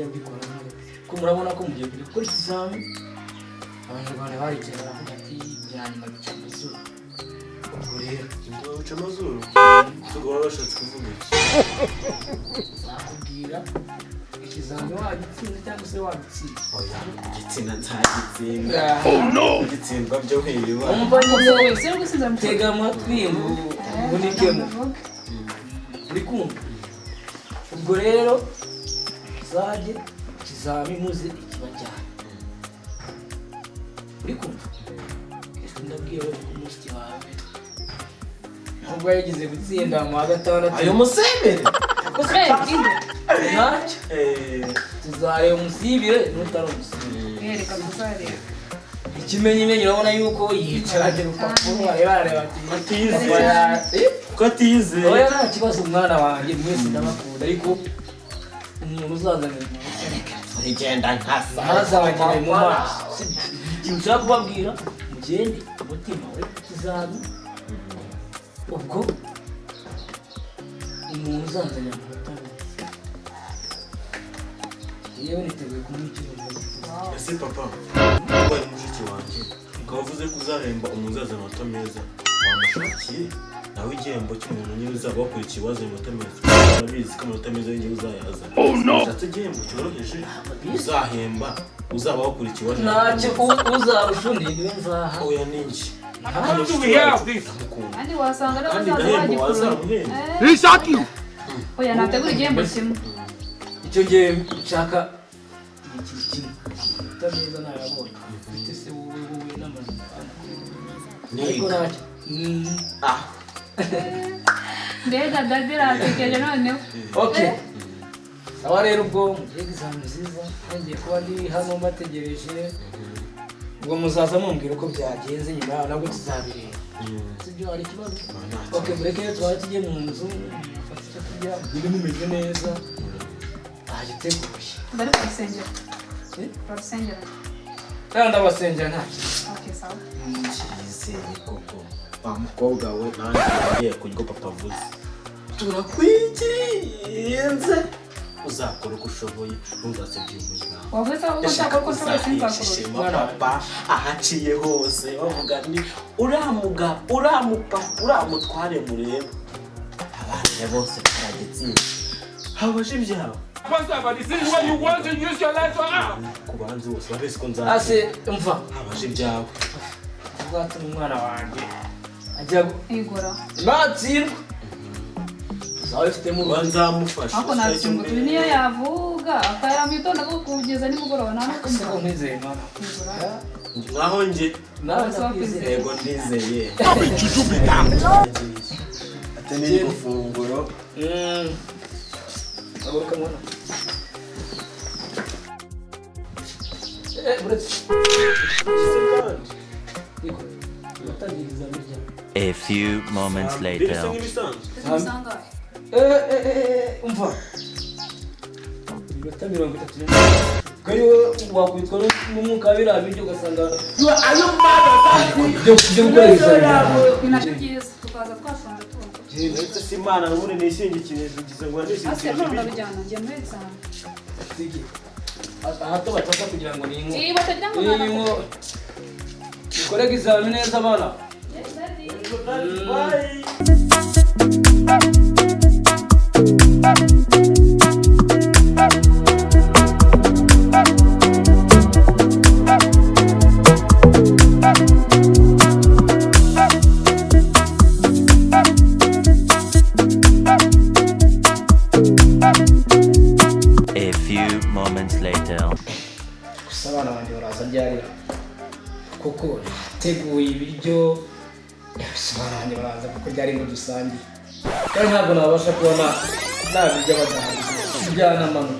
njya mbikora ko murabona ko mugiye gukora ikizami Abanyarwanda barigera baravuga ati byanyuma bica amazuru ubwo rero bica amazuru tugora bashatse kuvuga iki nakubwira ikizami wagitsinda cyangwa se wagitsinda oya gitsinda nzagitsinda oh no gitsindwa byo heriwa umva nyine wese yo gusinza mutega amatwi ubunikemo uri kumva ubwo rero zaje ikizami muze ikibajyana uri kumva ndabwiye ko umusiki wawe nubwo yagize gutsinda mu wa gatandatu ayo musebere ko se inde ntacyo tuzareba umusibire n'utari umusibire reka tuzareba ikimenyimenyi urabona yuko yicaranye urupapuro areba ati ko atize oya nta kibazo umwana wanjye mwese ndabakunda ariko umuntu uzazanira igenda nkasa ntazabagire mu maso ikintu ushaka kubabwira mugende umutima uri ku kizami ubwo umuntu uzazanira amanota yewe niteguye kumwikira ese papa wabaye mushiki wanjye ukaba uvuze ko uzahemba umuzaza amanota meza wamushakiye nawe igihembo cy'umuntu nyine uzaba wakora ikibazo amanota meza urabizi ko amanota meza y'igihe uzayaza ushatse igihembo cyoroheje uzahemba uzaba wakora ikibazo ntacyo uzarusha undi niwe nzaha oya ninjye kandi wasanga kandi wazamuhemba oya nategura igihembo kimwe icyo gihe nshaka ikintu kimwe utameza nayabonye ufite se wowe n'amazina ariko ntacyo mbega dadira atekereje noneho okay sawa rero ubwo mugiye exam nziza ngiye kuba ndi hano mbategereje ubwo muzaza mumbwira uko byagenze nyuma yaho nabwo tuzabireba sibyo hari ikibazo okay mureke twari tujye mu nzu mufate icyo kurya mugire mumeze neza agiteguye bari kurusengera kurusengera kandi abasengera nta kintu okay sawa Izere koko wa mukobwa we nanjye ngiye kurya papa avuze turakwikinze uzakora uko ushoboye ntuzasebye umuryango wavuze ko ushaka ko ushoboye sinzakurusha papa ahaciye hose bavuga ni uramutware mureba abana bose baragitsinda habaje ibyawe This is when you want to use your life for us. kubanze bose babizi ko ase mva habaje ibyawe uzatuma umwana wanjye ajya igora natsindwa zawe ufite mu Rwanda nzamufasha ako natsindwa turi niyo yavuga akayamutonda ko kugeza nimugoroba nta se ko nkwizeye mwana nkaho nje nawe ndakwizeye yego ndizeye ate ni gufunguro aguruka mwana buretse A few moments later. umva iminota 30 kari wakwitwa n'umwuka biriya biryo ugasanga ayo byo gukorera binacyo byiza tukaza twashonje tuba ndetse si imana n'ubundi nishingikirije ugize ngo ase none ndabijyana ngiye muri exam hato bafata kugira ngo ni iyi batagira ngo nana ikorega izami neza abana bye. A few moments later. abana bandi baraza ryarira kuko teguye ibiryo abana bandi baraza kuko ryari ngo dusangiye kandi ntabwo nabasha kubona nabirya badahari byana mama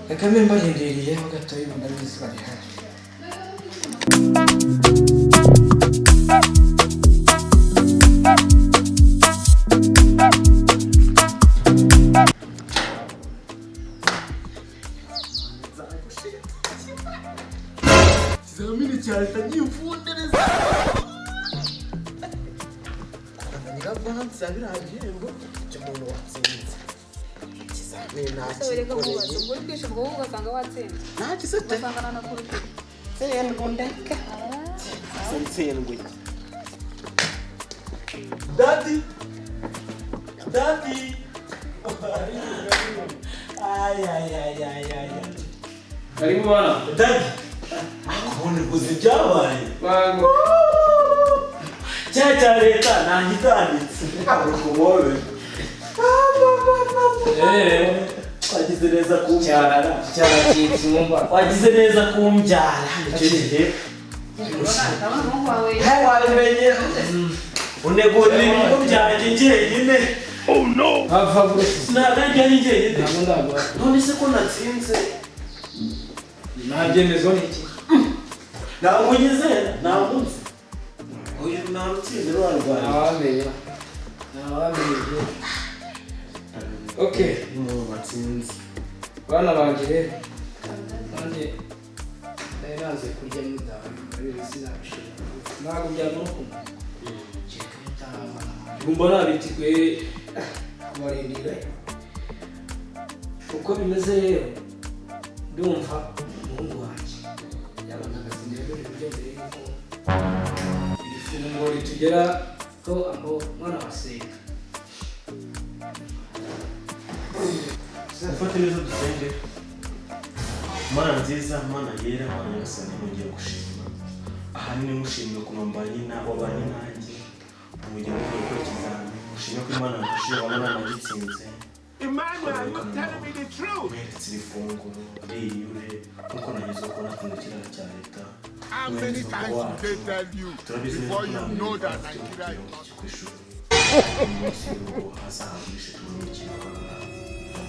reka mbe mbarindiriye ho gatoya ubundi abizi bari hafi Ikizamini cya leta nyifundereza nyiravansi yabiriya gihembo cy'umuntu watsinze ese wereka mubaza ubwo twishimye ubwo ugasanga watsinze nta gisete ugasanga na kuri sendwe ndeka sendwe Daddy. Ay. Karibu bana. Daddy. Akubone kuzi byabaye. Bango. Cya leta nangitanditse. Akubobe. Wagize neza kumbyara. Cyara cyitsumba. Wagize neza kumbyara. Icyo wabimenye unegurira ibintu byanjye njyenyine. Oh no! Ava gusa ntabwo ari njyenyine. Ntabwo none se ko natsinze ntabyemezo n'iki ntabwo nyizera ntabwo nzi uyu ntarutsinze rwarwaye ntawamenye. Okay, mu batsinze bana banjye rero nanjye naze kurya mudaha ari sinabishira ntabwo byamara kumva mbona bitikwe kubarindira uko bimeze rero ndumva umuhungu wanjye yabanaga sinabyo ibyo mbere yuko iri funguro ritugera ko aho mwana wasenga ufate neza dusenge. Mana nziza, Mana yera, Mana yasane nongeye gushima. Ahanini mushimira ku mbanye n'abo bari nanjye. Umujye mu gukora ikizami. Mushimira ko Imana yashije abana n'abagitsinze. Emmanuel, you telling me the truth? Mweretse ifunguro, riyure, nkuko nageze ko natsinze ikiraro cya leta. How many times did they tell you before you know that Nigeria is kwishuri. Umunsi wo hazahagurisha tumurikira abana.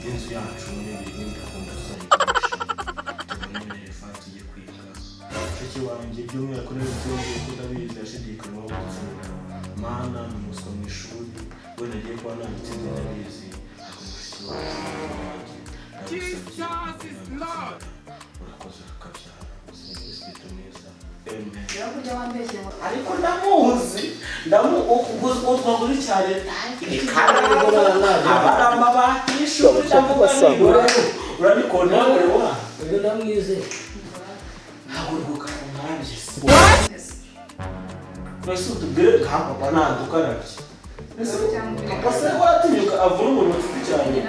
Inzu yacu muri bibiri gahunda tuzayikoresha. Tubone refa tujye kwiga. Shiki wanjye by'umwihariko n'ibyo kudabizi yashidikanywa gutsinda. Mana n'umuswa mu ishuri, we nagiye kuba nagitsinze ndabizi. Jesus is Lord. Urakoze kabyara. Kristo neza. Amen. yakujya wambeshye ariko ndamuzi utwa muri cyane abaramba batishuri ndavuga urabikona wa uyu ndamwize haguruka umwanjye Nasi utubwire ka papa nadukarabye. Papa se watinyuka avura umuntu ufite cyane.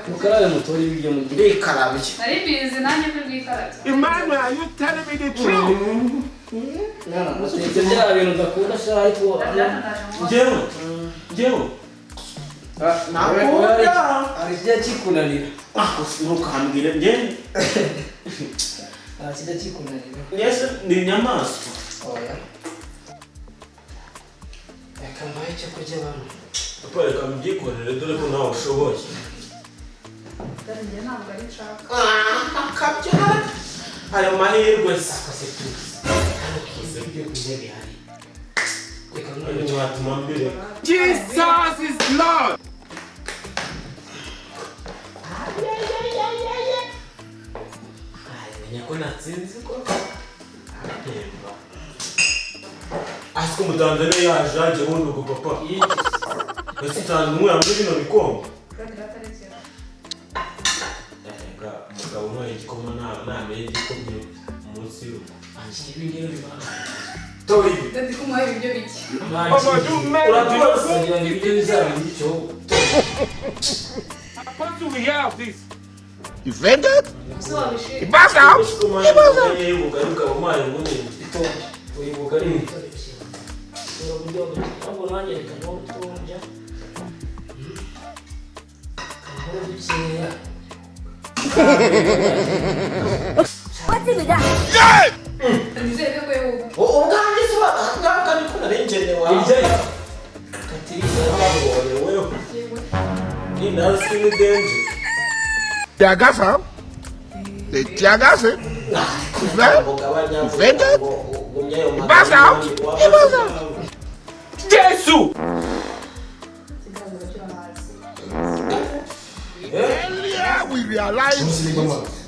mukarabe mutori ibiryo mu gihe bikarabye nari mbizi nanjye mbibwikarabye. Emmanuel, are you telling me the truth? ibyo bya bintu udakunda sha ariko Njyewe nakunda hari kijya kikunanira ntukambwire njyewe hari kijya kikunanira Yesu ni inyamaswa. oya reka mbaye icyo kurya bano Papa reka mbyikorere dore ko nawe ushoboye. dore njye ntabwo ari nshaka akabyara ayo mahirwe se akose ibyo kurya bihari reka Ibyo watuma mbere. Jesus is Lord. Nyako natsinze ko. Atemba. Asiko mutanzania yaje aje wono ko papa. Ese tanzu mwe amuri bino bikombe. Nga mugabo no igikoma na igikomye umunsi yo. ibi ngiye bibana Tori. Ndi kumuha ibiryo bike. uratubaza ngira ngo ibyo bizaba icyo What do we have this? you vended Uso wabishije. back out Yego garuka bamaye munini. itonde uyibuka ari ibitare bishya buryo ntabwo nanjye reka no twonja kamara bikeya Nizere ko yewe. ubwanjye se bangaka niko narengene wawe ibyo Katiriza babonye wewe. Ni nasi ni danger. Tiagafa the tiagase vended back out Jesus! earlier we realize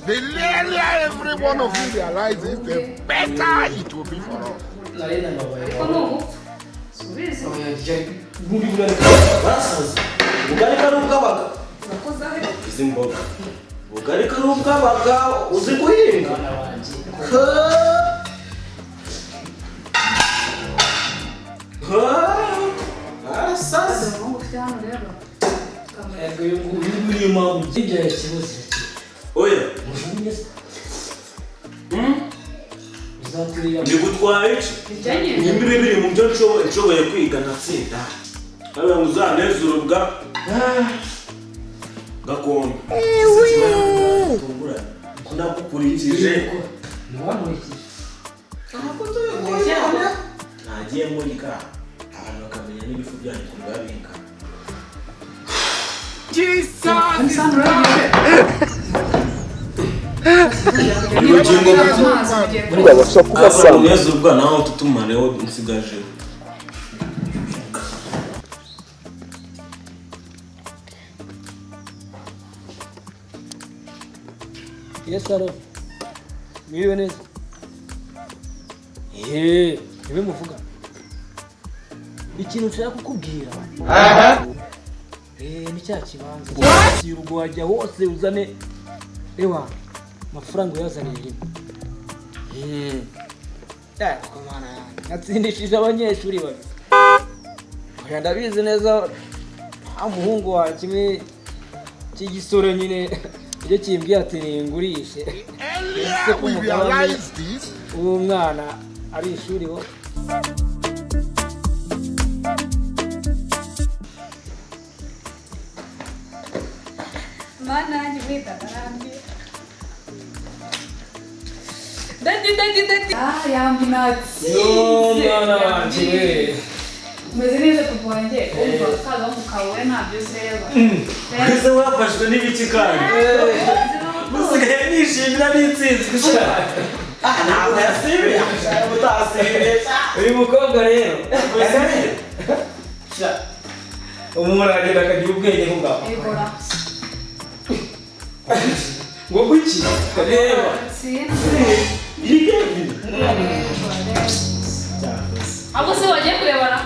the earlier every one of you realizes the better it will be for us narenda mabaye Ko nubu. Subize. oya jya muri burane basaza ubugari kari ubw'abaga izi mboga ubugari kari ubwabaga uzi guhinga arasaze oya ndi gutwara iki nimba biri mu byo nshoboye kwiga natsinda ariya muzaneza urubwa gakondo kunagukurikije nagiye murika abantu bakamenya n'ibifu byanyu ukuntu babika urubwa naho tutumareho nsigaje Yes, alo. Mwiriwe neza. Niwe muvuga. Ikintu nshaka kukubwira. Ni cya kibanza. Si urugo wajya hose uzane ewa amafaranga yazaniye rimwe. Komana natsindishije abanyeshuri babi. Oya ndabizi neza umuhungu wa kimwe cy'igisore nyine iyo kimbwiye ati ngurishe Earlier we realized this. uwo mwana ari ishuri ho mana nyibita karambi dadi yambi natsi mwana wanje meze neza kuvange umva kaga mukawe ntabyo seba ese wafashwe n'ibiki kandi musigaye nishimira n'intsinzi ntabwo yasibiye utasibiye uyu mukobwa rero umuntu aragenda akagira ubwenge nk'ubwawe egora ngo kuki reba abo se wagiye kurebana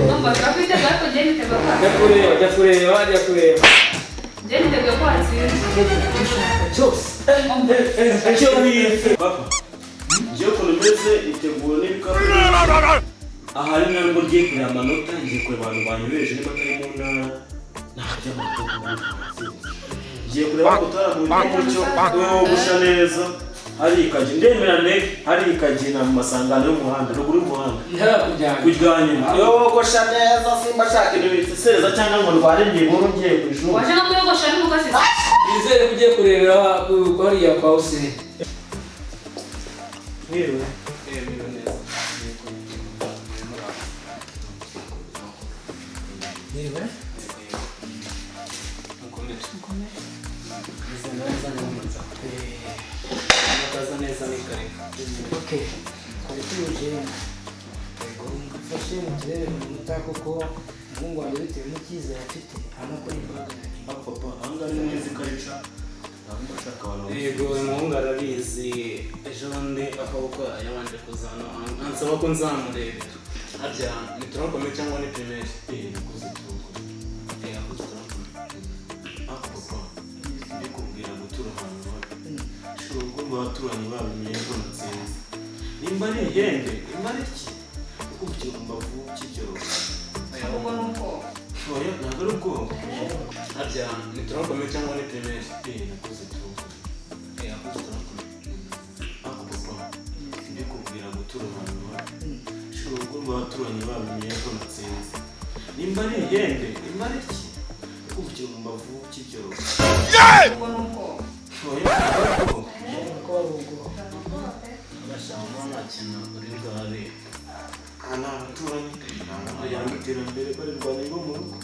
numva twafite gato je nitega kwa jya kureba je nitega kwa cyose icyo wife papa ngiye kunomeze itegura n'ibikapu ahari ntabwo ngiye kureba amanota ngiye kureba abantu banyobeje niba atari mu ntara ntabyo ngiye kureba gutara mu mucyo gusha neza hari ikaje ndemerane hari ikaje na masangano y'umuhanda ruguru y'umuhanda kujyanye yo gosha neza simba shaka ibintu seza cyangwa ngo ndware ngiburu ngiye ku ishuri waje no kuyogosha n'umukasi Izere kugiye kurebera hariya kwa Hussein Mwiriwe neza Mwiriwe Okay. Kari tuje. Ego ngafashe muturebe umuta koko Mungu wanjye bitewe n'Ikizere afite anakora imbaga yake. papa anga ni nzi karica ntabwo nshaka abantu yego umuhungu arabizi ejo bundi akaboko yabanje kuzana ansaba ko nzamureba harya ni turakomeye cyangwa ni primaire nakuze turuko yakuze turakomeye papa ndi kubwira gutura ahantu shobora kumva abaturanyi babimenye ko natsinze nimba ari ihembe nimba ari iki kuko mbavu kigero ahubwo nuko oya ntabwo ari ubwoko harya ni turakomeye cyangwa ni primaire nakuze turuko yakuze turakomeye papa ndi kubwira gutura ahantu shobora kumva abaturanyi babimenye ko natsinze nimba ari ihembe nimba ari iki kuko mbavu kigero ahubwo nuko oya ntabwo ari ubwoko abashaka nta kintu uri bware ana abaturanyi yanga iterambere barirwanya ngo mu rugo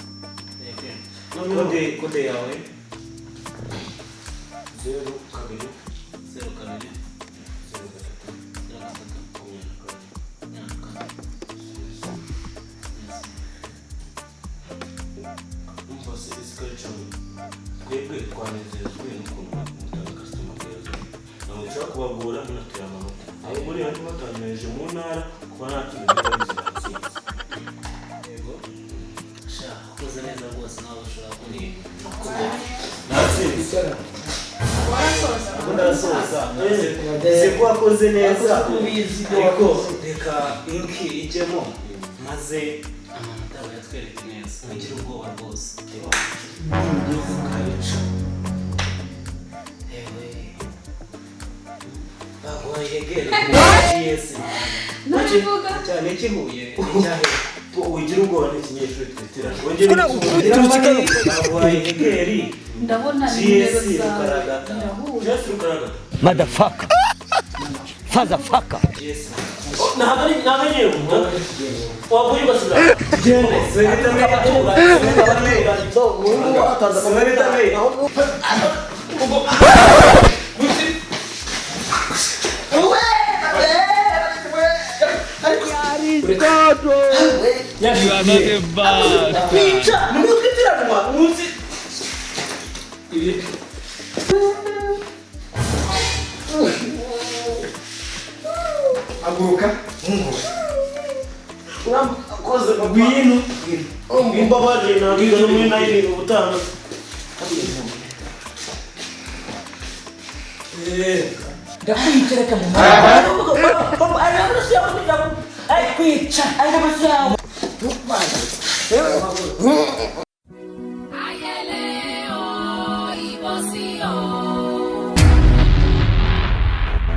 kode yawe 0 2 twebwe twanezezwe n'ukuntu mutanga customer care ntabwo nshaka kubagora munatuye amanota abo muri hano batanyereje mu ntara kuba nta kintu bibabizi yego sha koze neza rwose nawe ushobora kuririmba natsinze isara ndasoza siko wakoze neza ariko reka inki ijyemo maze amanota bayatwereke neza ugira ubwoba rwose cyane kihuye ugira ubwoba n'ikinyeshuri twitira ndabona nimero zawe Motherfucker. Fatherfucker. ntabwo nyewe waguye ugasubira aguruka koze bagwino imbabaje nabiga no muri nine ubutanga ndakwicereka mu papa ari amusiya kwica ari amusiya